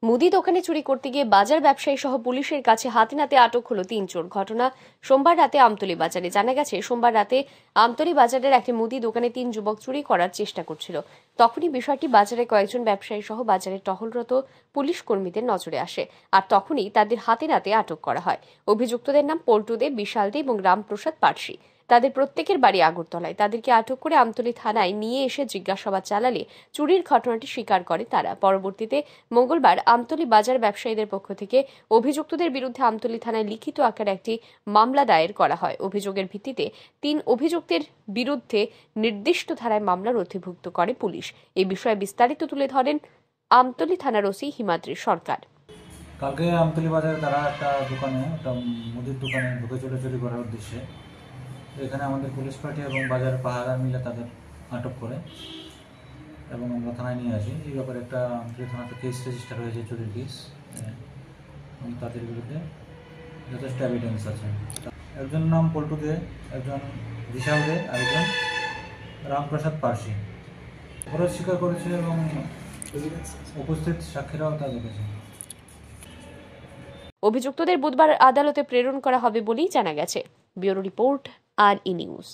মুদি দোকানে চুরি করতে গিয়ে বাজার ব্যবসায়ী সহ পুলিশের কাছে হাতে নাতে আটক হলো 3 চোর। ঘটনা সোমবার রাতে আমতলী বাজারে। জানা গেছে, সোমবার রাতে আমতলী বাজারের একটি মুদি দোকানে 3 যুবক চুরি করার চেষ্টা করছিল। তখনই বিষয়টি বাজারে কয়েকজন ব্যবসায়ী সহ বাজারে টহলরত পুলিশ কর্মীদের নজরে আসে, আর তখনই তাদের হাতে নাতে আটক করা হয়। অভিযুক্তদের নাম পল্টু দে, বিশাল দে এবং রামপ্রসাদ পার্সি। তাদের প্রত্যেকের বাড়ি আগরতলায়। তাদেরকে আটক করে আমতলী থানায় নিয়ে এসে জিজ্ঞাসাবাদ চালালে চুরির ঘটনাটি স্বীকার করে তারা। পরবর্তীতে মঙ্গলবার আমতলী বাজার ব্যবসায়ীদের পক্ষ থেকে অভিযুক্তদের বিরুদ্ধে আমতলী থানায় লিখিত আকারে একটি মামলা দায়ের করা হয়। অভিযোগের ভিত্তিতে 3 অভিযুক্তের বিরুদ্ধে নির্দিষ্ট ধারায় মামলা নথিভুক্ত করে পুলিশ। এই বিষয়ে বিস্তারিত তুলে ধরেন আমতলী থানার ওসি হিমাদ্রি সরকার। কালকে আমতলী বাজারে তারা একটা মুদির দোকানে ঢুকে চুরি করার উদ্দেশ্যে এখানে আমাদের পুলিশ পার্টি এবং বাজার পাহারা মিলে তাদের আটক করে এবং আমরা থানায় নিয়ে আসি। এই ব্যাপারে একটা আমতলী থানাতে কেস রেজিস্টার হয়েছে, চুরির কেস। তাদের বিরুদ্ধে যথেষ্ট এভিডেন্স আছে। একজন নাম পল্টু দে, একজন বিশাল দে, আরেকজন রামপ্রসাদ পার্সি। অপরাধ স্বীকার করেছে এবং উপস্থিত সাক্ষীরাও তা দেখেছে। অভিযুক্তদের বুধবার আদালতে প্রেরণ করা হবে বলেই জানা গেছে। ব্যুরো রিপোর্ট, আর ই নিউজ।